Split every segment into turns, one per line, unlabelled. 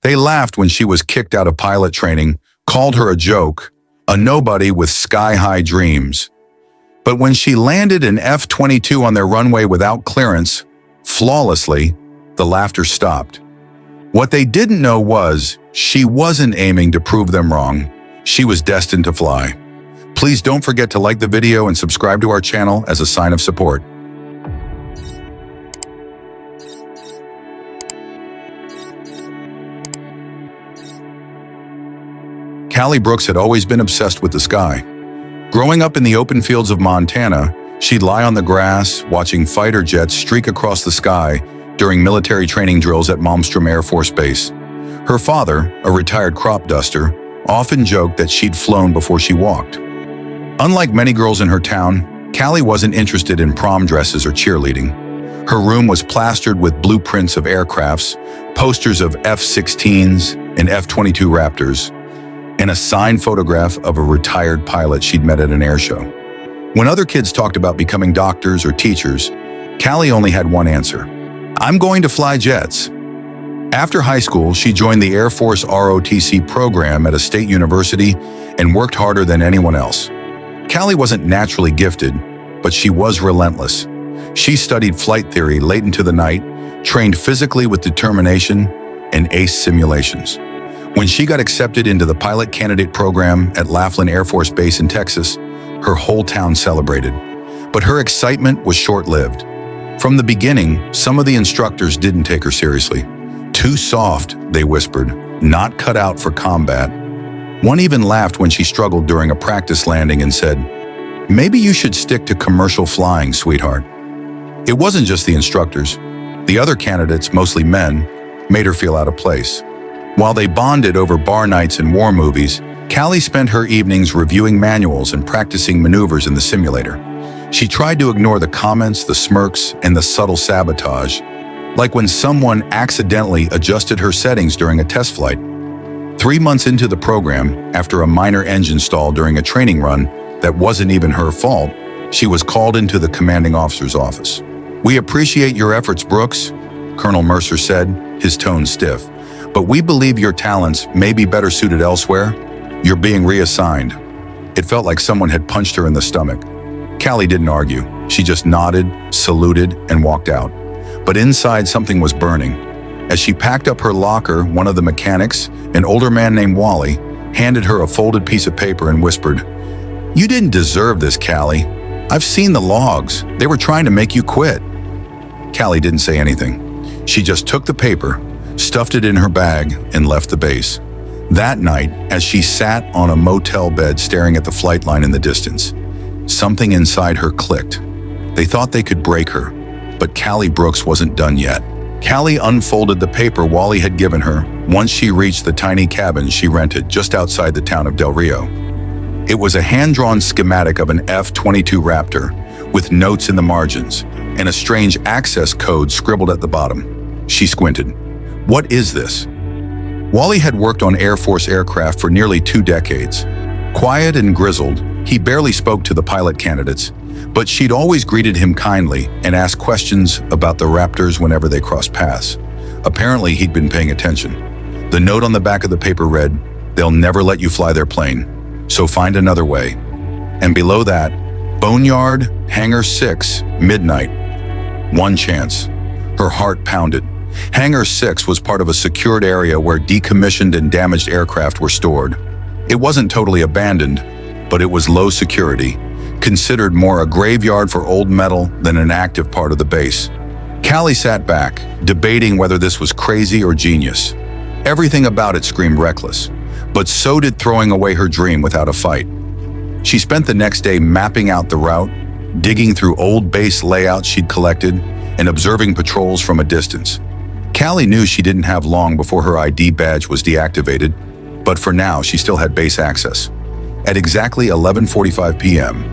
They laughed when she was kicked out of pilot training, called her a joke, a nobody with sky-high dreams. But when she landed an F-22 on their runway without clearance, flawlessly, the laughter stopped. What they didn't know was she wasn't aiming to prove them wrong. She was destined to fly. Please don't forget to like the video and subscribe to our channel as a sign of support. Callie Brooks had always been obsessed with the sky. Growing up in the open fields of Montana, she'd lie on the grass, watching fighter jets streak across the sky during military training drills at Malmstrom Air Force Base. Her father, a retired crop duster, often joked that she'd flown before she walked. Unlike many girls in her town, Callie wasn't interested in prom dresses or cheerleading. Her room was plastered with blueprints of aircrafts, posters of F-16s and F-22 Raptors, and a signed photograph of a retired pilot she'd met at an air show. When other kids talked about becoming doctors or teachers, Callie only had one answer: "I'm going to fly jets." After high school, she joined the Air Force ROTC program at a state university and worked harder than anyone else. Callie wasn't naturally gifted, but she was relentless. She studied flight theory late into the night, trained physically with determination, and aced simulations. When she got accepted into the pilot candidate program at Laughlin Air Force Base in Texas, her whole town celebrated. But her excitement was short-lived. From the beginning, some of the instructors didn't take her seriously. "Too soft," they whispered, "not cut out for combat." One even laughed when she struggled during a practice landing and said, "Maybe you should stick to commercial flying, sweetheart." It wasn't just the instructors. The other candidates, mostly men, made her feel out of place. While they bonded over bar nights and war movies, Callie spent her evenings reviewing manuals and practicing maneuvers in the simulator. She tried to ignore the comments, the smirks, and the subtle sabotage, like when someone accidentally adjusted her settings during a test flight. 3 months into the program, after a minor engine stall during a training run that wasn't even her fault, she was called into the commanding officer's office. "We appreciate your efforts, Brooks," Colonel Mercer said, his tone stiff. "But we believe your talents may be better suited elsewhere. You're being reassigned." It felt like someone had punched her in the stomach. Callie didn't argue. She just nodded, saluted, and walked out. But inside, something was burning. As she packed up her locker, one of the mechanics, an older man named Wally, handed her a folded piece of paper and whispered, "You didn't deserve this, Callie. I've seen the logs. They were trying to make you quit." Callie didn't say anything. She just took the paper, stuffed it in her bag, and left the base. That night, as she sat on a motel bed staring at the flight line in the distance, something inside her clicked. They thought they could break her, but Callie Brooks wasn't done yet. Callie unfolded the paper Wally had given her once she reached the tiny cabin she rented just outside the town of Del Rio. It was a hand-drawn schematic of an F-22 Raptor with notes in the margins and a strange access code scribbled at the bottom. She squinted. "What is this?" Wally had worked on Air Force aircraft for nearly 2 decades. Quiet and grizzled, he barely spoke to the pilot candidates, but she'd always greeted him kindly and asked questions about the Raptors whenever they crossed paths. Apparently, he'd been paying attention. The note on the back of the paper read, "They'll never let you fly their plane, so find another way." And below that, "Boneyard, Hangar 6, midnight. One chance." Her heart pounded. Hangar 6 was part of a secured area where decommissioned and damaged aircraft were stored. It wasn't totally abandoned, but it was low security, considered more a graveyard for old metal than an active part of the base. Callie sat back, debating whether this was crazy or genius. Everything about it screamed reckless, but so did throwing away her dream without a fight. She spent the next day mapping out the route, digging through old base layouts she'd collected, and observing patrols from a distance. Callie knew she didn't have long before her ID badge was deactivated, but for now she still had base access. At exactly 11:45 p.m.,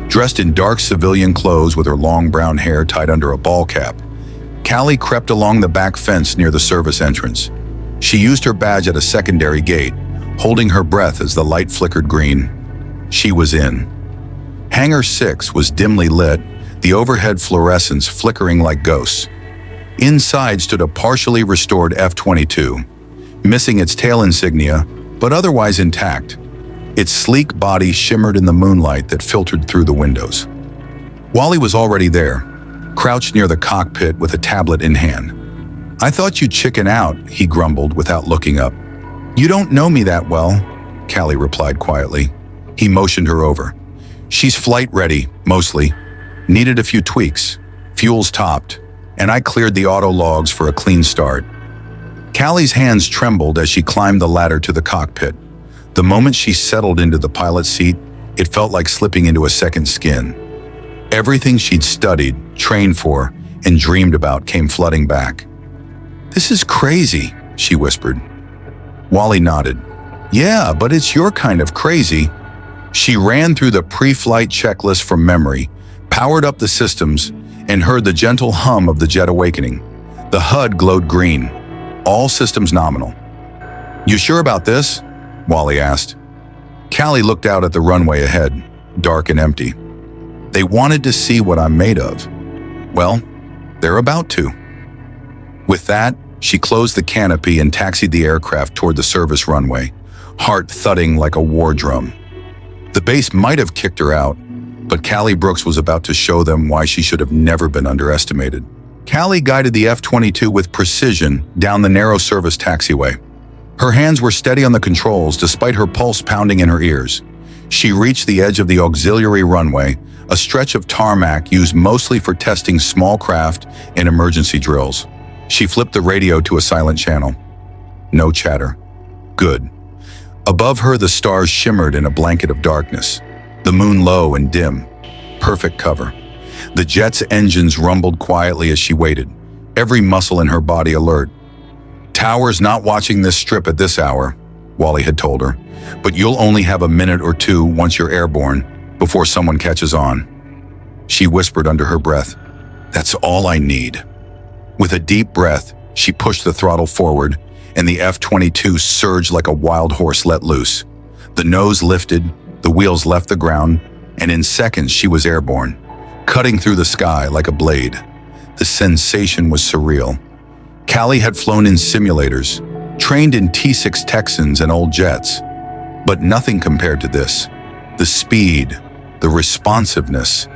dressed in dark civilian clothes with her long brown hair tied under a ball cap, Callie crept along the back fence near the service entrance. She used her badge at a secondary gate, holding her breath as the light flickered green. She was in. Hangar 6 was dimly lit, the overhead fluorescents flickering like ghosts. Inside stood a partially restored F-22. missing its tail insignia, but otherwise intact. Its sleek body shimmered in the moonlight that filtered through the windows. Wally was already there, crouched near the cockpit with a tablet in hand. "I thought you'd chicken out," he grumbled without looking up. "You don't know me that well," Callie replied quietly. He motioned her over. "She's flight ready, mostly. Needed a few tweaks. Fuel's topped, and I cleared the auto logs for a clean start." Callie's hands trembled as she climbed the ladder to the cockpit. The moment she settled into the pilot's seat, it felt like slipping into a second skin. Everything she'd studied, trained for, and dreamed about came flooding back. "This is crazy," she whispered. Wally nodded. "Yeah, but it's your kind of crazy." She ran through the pre-flight checklist from memory, powered up the systems, and heard the gentle hum of the jet awakening. The HUD glowed green. All systems nominal. "You sure about this?" Wally asked. Callie looked out at the runway ahead, dark and empty. "They wanted to see what I'm made of. Well, they're about to." With that, she closed the canopy and taxied the aircraft toward the service runway, heart thudding like a war drum. The base might have kicked her out, but Callie Brooks was about to show them why she should have never been underestimated. Callie guided the F-22 with precision down the narrow service taxiway. Her hands were steady on the controls despite her pulse pounding in her ears. She reached the edge of the auxiliary runway, a stretch of tarmac used mostly for testing small craft and emergency drills. She flipped the radio to a silent channel. No chatter. Good. Above her, the stars shimmered in a blanket of darkness, the moon low and dim. Perfect cover. The jet's engines rumbled quietly as she waited, every muscle in her body alert. "Tower's not watching this strip at this hour," Wally had told her, "but you'll only have a minute or two once you're airborne, before someone catches on." She whispered under her breath, "That's all I need." With a deep breath, she pushed the throttle forward, and the F-22 surged like a wild horse let loose. The nose lifted, the wheels left the ground, and in seconds she was airborne, cutting through the sky like a blade. The sensation was surreal. Callie had flown in simulators, trained in T-6 Texans and old jets, but nothing compared to this. The speed, the responsiveness.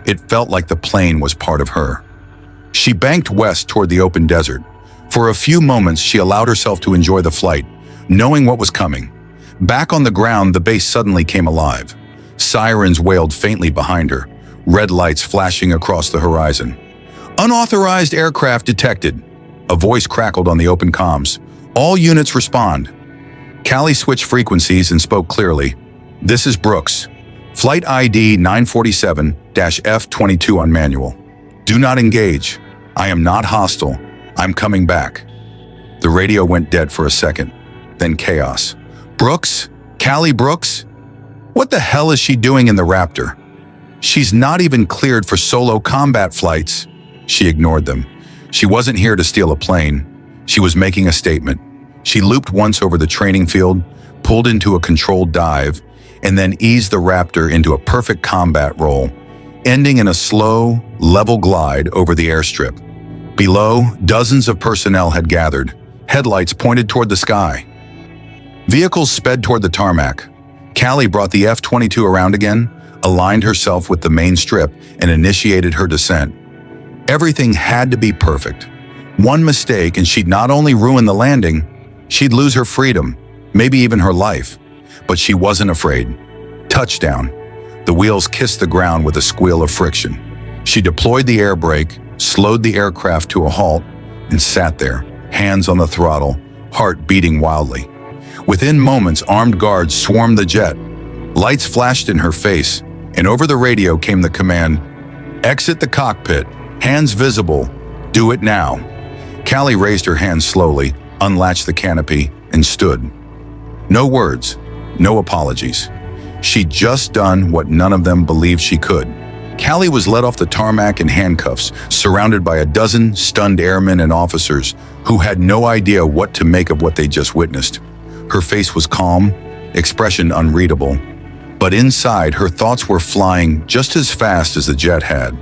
It felt like the plane was part of her. She banked west toward the open desert. For a few moments, she allowed herself to enjoy the flight, knowing what was coming. Back on the ground, the base suddenly came alive. Sirens wailed faintly behind her, red lights flashing across the horizon. "Unauthorized aircraft detected." A voice crackled on the open comms. "All units respond." Callie switched frequencies and spoke clearly. "This is Brooks. Flight ID 947-F-22 on manual. Do not engage. I am not hostile. I'm coming back." The radio went dead for a second, then chaos. "Brooks? Callie Brooks? What the hell is she doing in the Raptor? She's not even cleared for solo combat flights." She ignored them. She wasn't here to steal a plane. She was making a statement. She looped once over the training field, pulled into a controlled dive, and then eased the Raptor into a perfect combat roll, ending in a slow, level glide over the airstrip. Below, dozens of personnel had gathered, headlights pointed toward the sky. Vehicles sped toward the tarmac. Callie brought the F-22 around again, aligned herself with the main strip, and initiated her descent. Everything had to be perfect. One mistake and she'd not only ruin the landing, she'd lose her freedom, maybe even her life. But she wasn't afraid. Touchdown. The wheels kissed the ground with a squeal of friction. She deployed the air brake, slowed the aircraft to a halt, and sat there, hands on the throttle, heart beating wildly. Within moments, armed guards swarmed the jet. Lights flashed in her face, and over the radio came the command, "Exit the cockpit, hands visible, do it now." Callie raised her hands slowly, unlatched the canopy, and stood. No words, no apologies. She'd just done what none of them believed she could. Callie was led off the tarmac in handcuffs, surrounded by a dozen stunned airmen and officers who had no idea what to make of what they just witnessed. Her face was calm, expression unreadable, but inside her thoughts were flying just as fast as the jet had.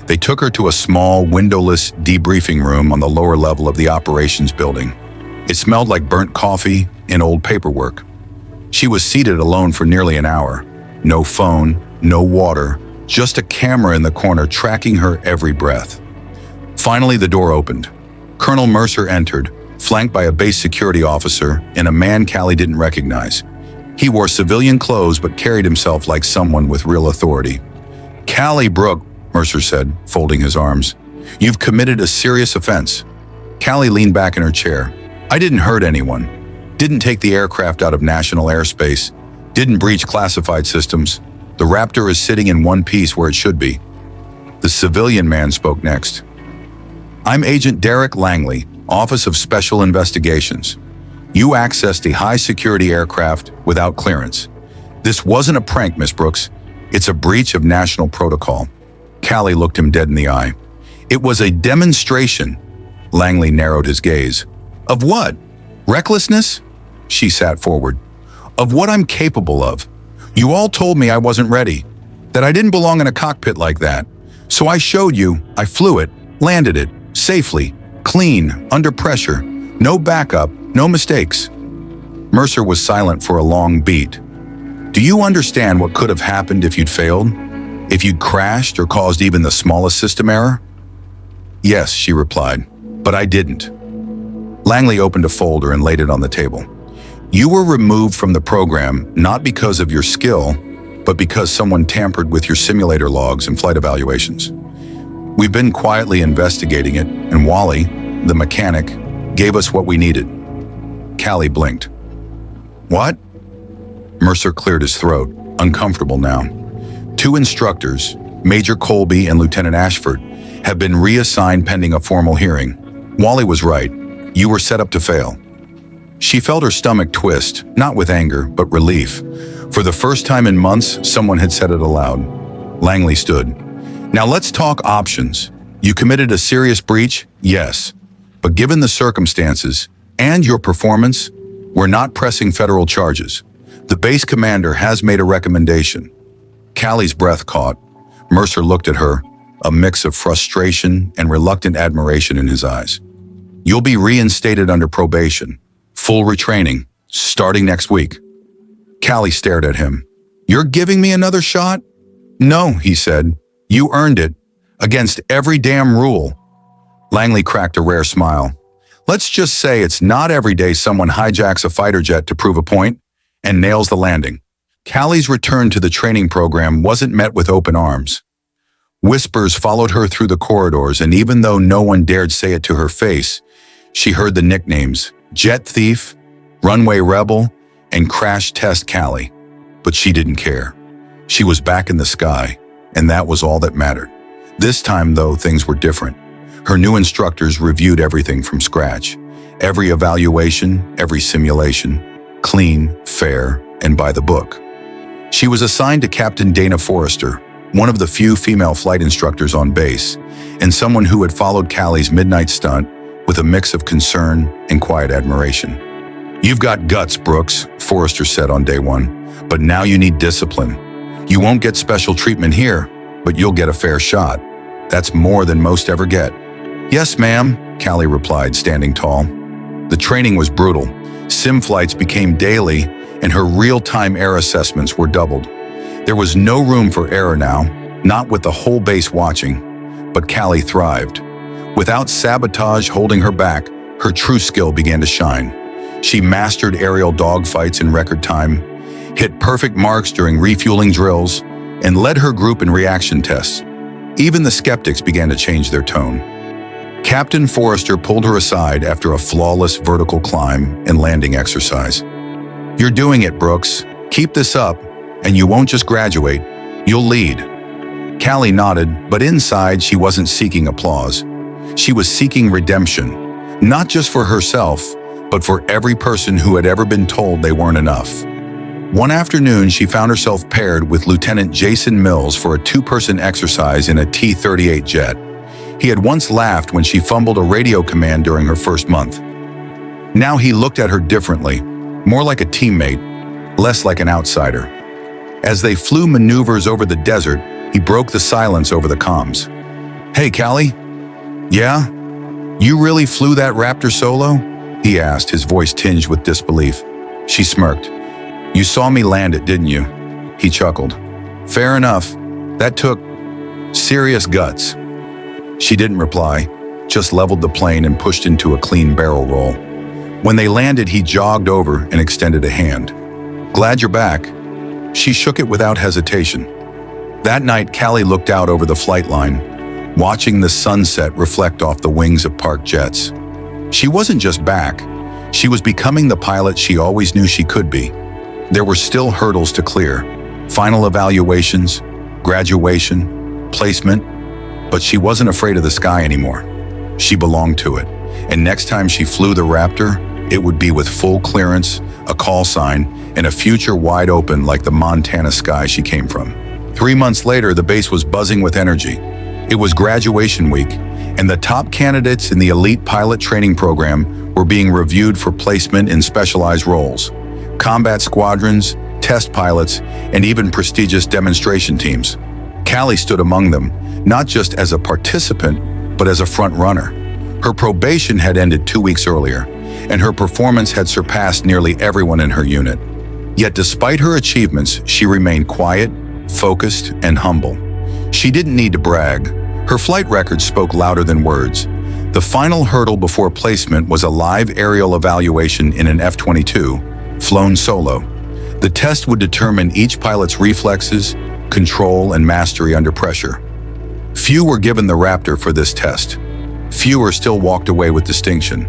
They took her to a small, windowless debriefing room on the lower level of the operations building. It smelled like burnt coffee and old paperwork. She was seated alone for nearly an hour. No phone, no water, just a camera in the corner tracking her every breath. Finally, the door opened. Colonel Mercer entered, flanked by a base security officer and a man Callie didn't recognize. He wore civilian clothes but carried himself like someone with real authority. "Callie Brooke," Mercer said, folding his arms. "You've committed a serious offense." Callie leaned back in her chair. "I didn't hurt anyone. Didn't take the aircraft out of national airspace. Didn't breach classified systems. The Raptor is sitting in one piece where it should be." The civilian man spoke next. "I'm Agent Derek Langley, Office of Special Investigations. You accessed a high-security aircraft without clearance. This wasn't a prank, Miss Brooks. It's a breach of national protocol." Callie looked him dead in the eye. "It was a demonstration." Langley narrowed his gaze. "Of what? Recklessness?" She sat forward. "Of what I'm capable of. You all told me I wasn't ready, that I didn't belong in a cockpit like that. So I showed you, I flew it, landed it, safely, clean, under pressure, no backup, no mistakes." Mercer was silent for a long beat. "Do you understand what could have happened if you'd failed? If you'd crashed or caused even the smallest system error?" "Yes," she replied, "but I didn't." Langley opened a folder and laid it on the table. "You were removed from the program not because of your skill, but because someone tampered with your simulator logs and flight evaluations. We've been quietly investigating it, and Wally, the mechanic, gave us what we needed." Callie blinked. "What?" Mercer cleared his throat, uncomfortable now. "Two instructors, Major Colby and Lieutenant Ashford, have been reassigned pending a formal hearing. Wally was right. You were set up to fail." She felt her stomach twist, not with anger, but relief. For the first time in months, someone had said it aloud. Langley stood. "Now let's talk options. You committed a serious breach? Yes. But given the circumstances and your performance, we're not pressing federal charges. The base commander has made a recommendation." Callie's breath caught. Mercer looked at her, a mix of frustration and reluctant admiration in his eyes. "You'll be reinstated under probation. Full retraining, starting next week." Callie stared at him. "You're giving me another shot?" "No," he said. "You earned it. Against every damn rule." Langley cracked a rare smile. "Let's just say it's not every day someone hijacks a fighter jet to prove a point and nails the landing." Callie's return to the training program wasn't met with open arms. Whispers followed her through the corridors, and even though no one dared say it to her face, she heard the nicknames Jet Thief, Runway Rebel, and Crash Test Callie. But she didn't care. She was back in the sky, and that was all that mattered. This time, though, things were different. Her new instructors reviewed everything from scratch. Every evaluation, every simulation, clean, fair, and by the book. She was assigned to Captain Dana Forrester, one of the few female flight instructors on base, and someone who had followed Callie's midnight stunt with a mix of concern and quiet admiration. "You've got guts, Brooks," Forrester said on day one, "but now you need discipline. You won't get special treatment here, but you'll get a fair shot. That's more than most ever get." "Yes, ma'am," Callie replied, standing tall. The training was brutal. Sim flights became daily, and her real-time air assessments were doubled. There was no room for error now, not with the whole base watching, but Callie thrived. Without sabotage holding her back, her true skill began to shine. She mastered aerial dogfights in record time, hit perfect marks during refueling drills, and led her group in reaction tests. Even the skeptics began to change their tone. Captain Forrester pulled her aside after a flawless vertical climb and landing exercise. "You're doing it, Brooks. Keep this up, and you won't just graduate, you'll lead." Callie nodded, but inside she wasn't seeking applause. She was seeking redemption, not just for herself, but for every person who had ever been told they weren't enough. One afternoon, she found herself paired with Lieutenant Jason Mills for a two-person exercise in a T-38 jet. He had once laughed when she fumbled a radio command during her first month. Now he looked at her differently, more like a teammate, less like an outsider. As they flew maneuvers over the desert, he broke the silence over the comms. "Hey, Callie? Yeah? You really flew that Raptor solo? he asked, his voice tinged with disbelief. She smirked. "You saw me land it, didn't you?" He chuckled. "Fair enough. That took serious guts." She didn't reply, just leveled the plane and pushed into a clean barrel roll. When they landed, he jogged over and extended a hand. "Glad you're back." She shook it without hesitation. That night, Callie looked out over the flight line, watching the sunset reflect off the wings of parked jets. She wasn't just back. She was becoming the pilot she always knew she could be. There were still hurdles to clear. Final evaluations, graduation, placement, but she wasn't afraid of the sky anymore. She belonged to it, and next time she flew the Raptor, it would be with full clearance, a call sign, and a future wide open like the Montana sky she came from. 3 months later, the base was buzzing with energy. It was graduation week, and the top candidates in the elite pilot training program were being reviewed for placement in specialized roles: combat squadrons, test pilots, and even prestigious demonstration teams. Callie stood among them, not just as a participant, but as a front runner. Her probation had ended 2 weeks earlier, and her performance had surpassed nearly everyone in her unit. Yet despite her achievements, she remained quiet, focused, and humble. She didn't need to brag. Her flight record spoke louder than words. The final hurdle before placement was a live aerial evaluation in an F-22, flown solo. The test would determine each pilot's reflexes, control, and mastery under pressure. Few were given the Raptor for this test. Fewer still walked away with distinction.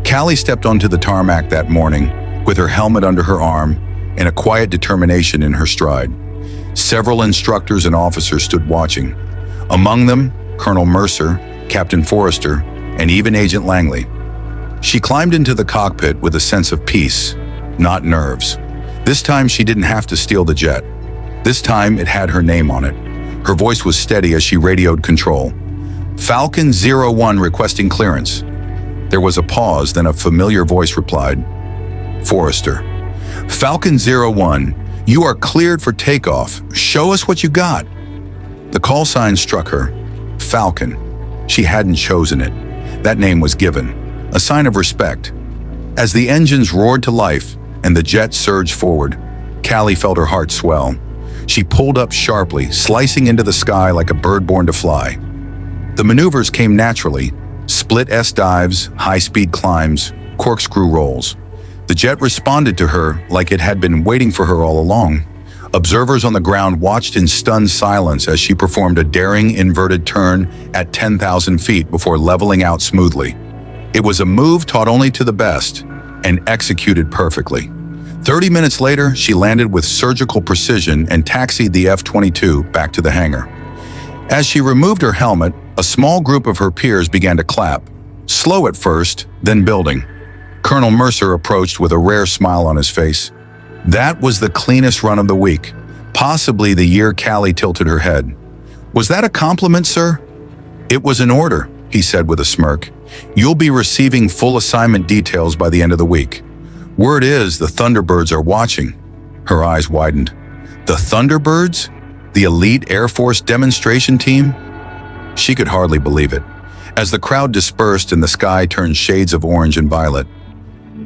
Callie stepped onto the tarmac that morning, with her helmet under her arm and a quiet determination in her stride. Several instructors and officers stood watching. Among them, Colonel Mercer, Captain Forrester, and even Agent Langley. She climbed into the cockpit with a sense of peace, not nerves. This time she didn't have to steal the jet. This time it had her name on it. Her voice was steady as she radioed control. "Falcon 01 requesting clearance." There was a pause, then a familiar voice replied. "Forrester." "Falcon 01, you are cleared for takeoff. Show us what you got." The call sign struck her. Falcon. She hadn't chosen it. That name was given, a sign of respect. As the engines roared to life and the jet surged forward, Callie felt her heart swell. She pulled up sharply, slicing into the sky like a bird born to fly. The maneuvers came naturally: split S dives, high-speed climbs, corkscrew rolls. The jet responded to her like it had been waiting for her all along. Observers on the ground watched in stunned silence as she performed a daring inverted turn at 10,000 feet before leveling out smoothly. It was a move taught only to the best and executed perfectly. 30 minutes later, she landed with surgical precision and taxied the F-22 back to the hangar. As she removed her helmet, a small group of her peers began to clap, slow at first, then building. Colonel Mercer approached with a rare smile on his face. That was the cleanest run of the week, possibly the year. Callie tilted her head. "Was that a compliment, sir?" "It was an order," he said with a smirk. "You'll be receiving full assignment details by the end of the week. Word is the Thunderbirds are watching." Her eyes widened. The Thunderbirds? The elite Air Force demonstration team? She could hardly believe it. As the crowd dispersed and the sky turned shades of orange and violet,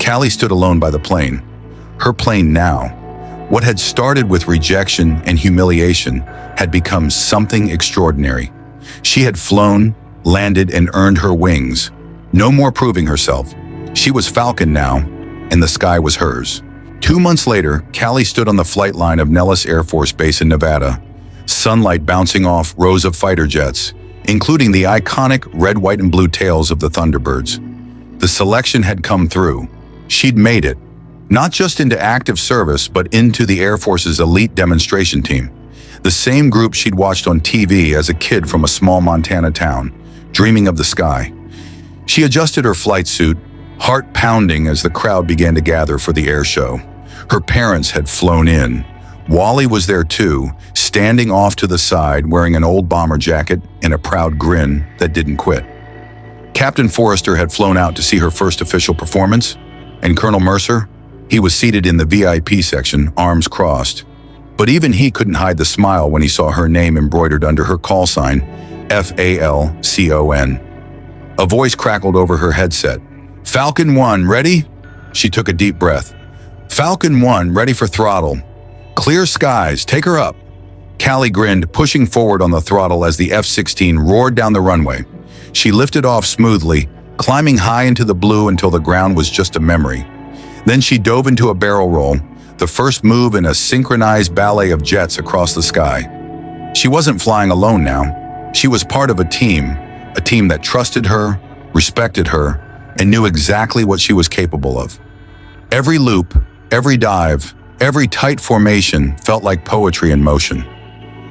Callie stood alone by the plane. Her plane now. What had started with rejection and humiliation had become something extraordinary. She had flown, landed, and earned her wings. No more proving herself. She was Falcon now, and the sky was hers. 2 months later, Callie stood on the flight line of Nellis Air Force Base in Nevada, sunlight bouncing off rows of fighter jets, including the iconic red, white, and blue tails of the Thunderbirds. The selection had come through. She'd made it, not just into active service, but into the Air Force's elite demonstration team. The same group she'd watched on TV as a kid from a small Montana town, dreaming of the sky. She adjusted her flight suit, heart pounding as the crowd began to gather for the air show. Her parents had flown in. Wally was there too, standing off to the side, wearing an old bomber jacket and a proud grin that didn't quit. Captain Forrester had flown out to see her first official performance, and Colonel Mercer, he was seated in the VIP section, arms crossed. But even he couldn't hide the smile when he saw her name embroidered under her call sign, Falcon. A voice crackled over her headset. Falcon 1, ready? She took a deep breath. Falcon 1, ready for throttle. Clear skies, take her up. Callie grinned, pushing forward on the throttle as the F-16 roared down the runway. She lifted off smoothly, climbing high into the blue until the ground was just a memory. Then she dove into a barrel roll, the first move in a synchronized ballet of jets across the sky. She wasn't flying alone now. She was part of a team that trusted her, respected her, and knew exactly what she was capable of. Every loop, every dive, every tight formation felt like poetry in motion.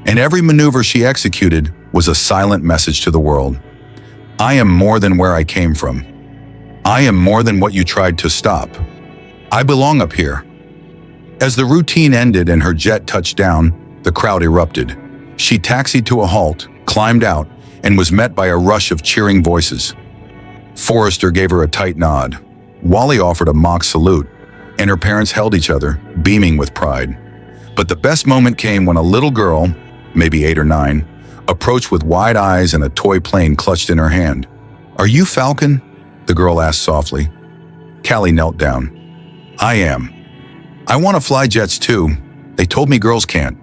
And every maneuver she executed was a silent message to the world. I am more than where I came from. I am more than what you tried to stop. I belong up here. As the routine ended and her jet touched down, the crowd erupted. She taxied to a halt, climbed out, and was met by a rush of cheering voices. Forrester gave her a tight nod. Wally offered a mock salute, and her parents held each other, beaming with pride. But the best moment came when a little girl, maybe 8 or 9, approached with wide eyes and a toy plane clutched in her hand. "Are you Falcon?" the girl asked softly. Callie knelt down. "I am. I want to fly jets too. They told me girls can't."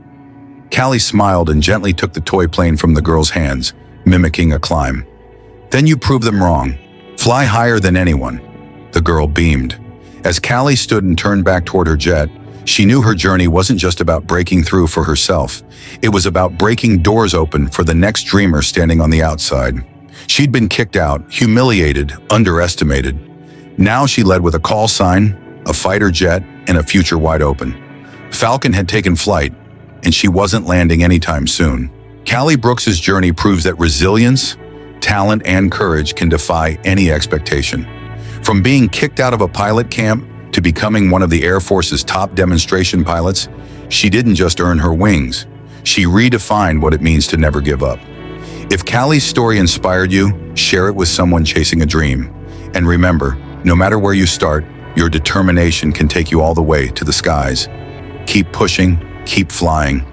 Callie smiled and gently took the toy plane from the girl's hands, mimicking a climb. "Then you prove them wrong. Fly higher than anyone." The girl beamed. As Callie stood and turned back toward her jet, she knew her journey wasn't just about breaking through for herself. It was about breaking doors open for the next dreamer standing on the outside. She'd been kicked out, humiliated, underestimated. Now she led with a call sign, a fighter jet, and a future wide open. Falcon had taken flight, and she wasn't landing anytime soon. Callie Brooks's journey proves that resilience, talent, and courage can defy any expectation. From being kicked out of a pilot camp to becoming one of the Air Force's top demonstration pilots, she didn't just earn her wings. She redefined what it means to never give up. If Callie's story inspired you, share it with someone chasing a dream. And remember, no matter where you start, your determination can take you all the way to the skies. Keep pushing, keep flying,